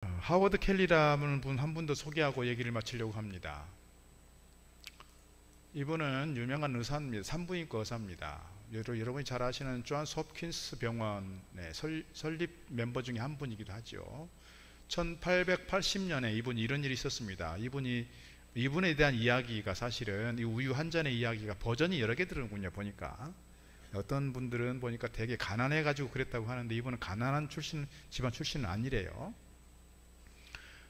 하워드 켈리라는 분 한 분 더 소개하고 얘기를 마치려고 합니다. 이분은 유명한 의사입니다. 산부인과 의사입니다. 여러분이 잘 아시는 존스 홉킨스 병원의 설립 멤버 중에 한 분이기도 하죠. 1880년에 이분이 이런 일이 있었습니다. 이분에 대한 이야기가 사실은 이 우유 한 잔의 이야기가 버전이 여러 개 들어오군요. 보니까 어떤 분들은 보니까 되게 가난해 가지고 그랬다고 하는데, 이분은 가난한 집안 출신은 아니래요.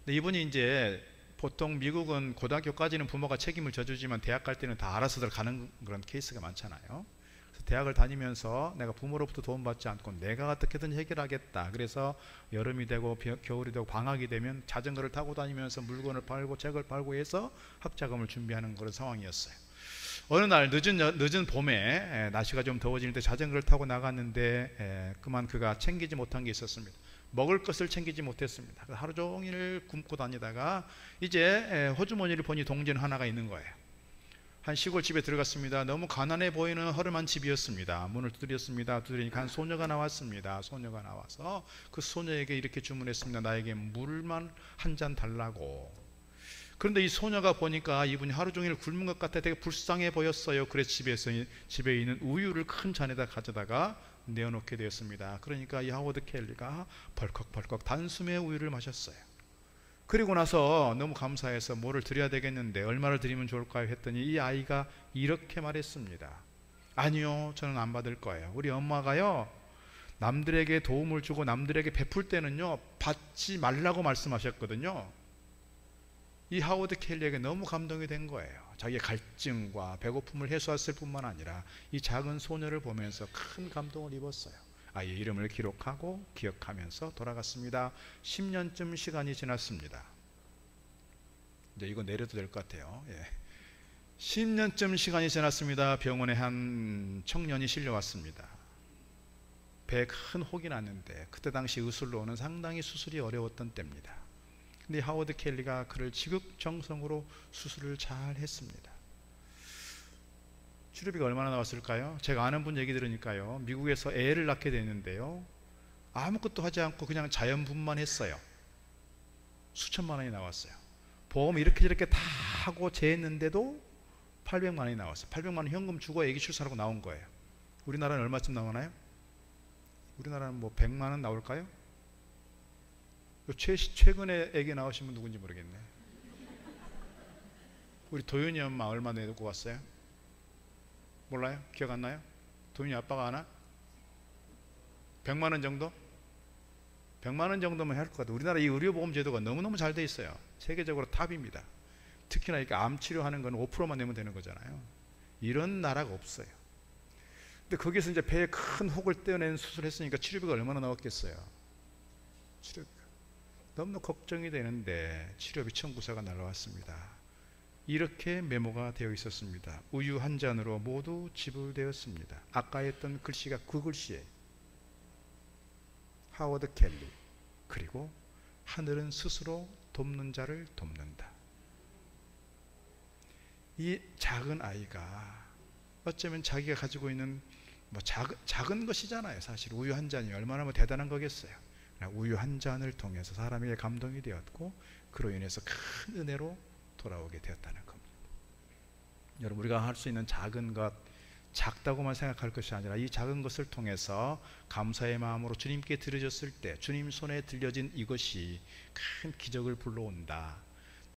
근데 이분이 이제 보통 미국은 고등학교까지는 부모가 책임을 져주지만 대학 갈 때는 다 알아서들 가는 그런 케이스가 많잖아요. 그래서 대학을 다니면서 내가 부모로부터 도움받지 않고 내가 어떻게든 해결하겠다. 그래서 여름이 되고 겨울이 되고 방학이 되면 자전거를 타고 다니면서 물건을 팔고 책을 팔고 해서 학자금을 준비하는 그런 상황이었어요. 어느 날 늦은 봄에 날씨가 좀 더워질 때 자전거를 타고 나갔는데 그만 그가 챙기지 못한 게 있었습니다. 먹을 것을 챙기지 못했습니다. 하루 종일 굶고 다니다가 이제 호주머니를 보니 동전 하나가 있는 거예요. 한 시골 집에 들어갔습니다. 너무 가난해 보이는 허름한 집이었습니다. 문을 두드렸습니다. 두드리니까 한 소녀가 나왔습니다. 소녀가 나와서 그 소녀에게 이렇게 주문했습니다. 나에게 물만 한 잔 달라고. 그런데 이 소녀가 보니까 이분이 하루 종일 굶은 것 같아 되게 불쌍해 보였어요. 그래서 집에 있는 우유를 큰 잔에다 가져다가 내어놓게 되었습니다. 그러니까 이 하워드 켈리가 벌컥벌컥 단숨에 우유를 마셨어요. 그리고 나서 너무 감사해서 뭐를 드려야 되겠는데 얼마를 드리면 좋을까요? 했더니 이 아이가 이렇게 말했습니다. 아니요, 저는 안 받을 거예요. 우리 엄마가요, 남들에게 도움을 주고 남들에게 베풀 때는요 받지 말라고 말씀하셨거든요. 이 하워드 켈리에게 너무 감동이 된 거예요. 자기의 갈증과 배고픔을 해소했을 뿐만 아니라 이 작은 소녀를 보면서 큰 감동을 입었어요. 아이의 이름을 기록하고 기억하면서 돌아갔습니다. 10년쯤 시간이 지났습니다. 이제 이거 내려도 될 것 같아요. 10년쯤 시간이 지났습니다. 병원에 한 청년이 실려왔습니다. 배에 큰 혹이 났는데 그때 당시 의술로는 상당히 수술이 어려웠던 때입니다. 근데 하워드 켈리가 그를 지극정성으로 수술을 잘 했습니다. 치료비가 얼마나 나왔을까요? 제가 아는 분 얘기 들으니까요, 미국에서 애를 낳게 됐는데요, 아무것도 하지 않고 그냥 자연분만 했어요. 수천만 원이 나왔어요. 보험 이렇게 저렇게 다 하고 재했는데도 800만 원이 나왔어요. 800만 원 현금 주고 애기 출산하고 나온 거예요. 우리나라는 얼마쯤 나오나요? 우리나라는 뭐 100만 원 나올까요? 최근에 애기 나오신 분 누군지 모르겠네. 우리 도윤이 엄마 얼마 내고 왔어요? 몰라요? 기억 안 나요? 도윤이 아빠가 아나? 100만 원 정도? 100만 원 정도면 할 것 같아요. 우리나라 이 의료보험 제도가 너무너무 잘 돼 있어요. 세계적으로 탑입니다. 특히나 이렇게 암 치료하는 건 5%만 내면 되는 거잖아요. 이런 나라가 없어요. 근데 거기서 이제 배에 큰 혹을 떼어내는 수술을 했으니까 치료비가 얼마나 나왔겠어요? 치료비가 너무 걱정이 되는데 치료비 청구서가 날라왔습니다. 이렇게 메모가 되어 있었습니다. 우유 한 잔으로 모두 지불되었습니다. 아까 했던 글씨가 그 글씨에 하워드 켈리, 그리고 하늘은 스스로 돕는 자를 돕는다. 이 작은 아이가 어쩌면 자기가 가지고 있는 작은 것이잖아요. 사실 우유 한 잔이 얼마나 대단한 거겠어요. 우유 한 잔을 통해서 사람에게 감동이 되었고 그로 인해서 큰 은혜로 돌아오게 되었다는 겁니다. 여러분, 우리가 할 수 있는 작은 것, 작다고만 생각할 것이 아니라 이 작은 것을 통해서 감사의 마음으로 주님께 드려졌을 때 주님 손에 들려진 이것이 큰 기적을 불러온다.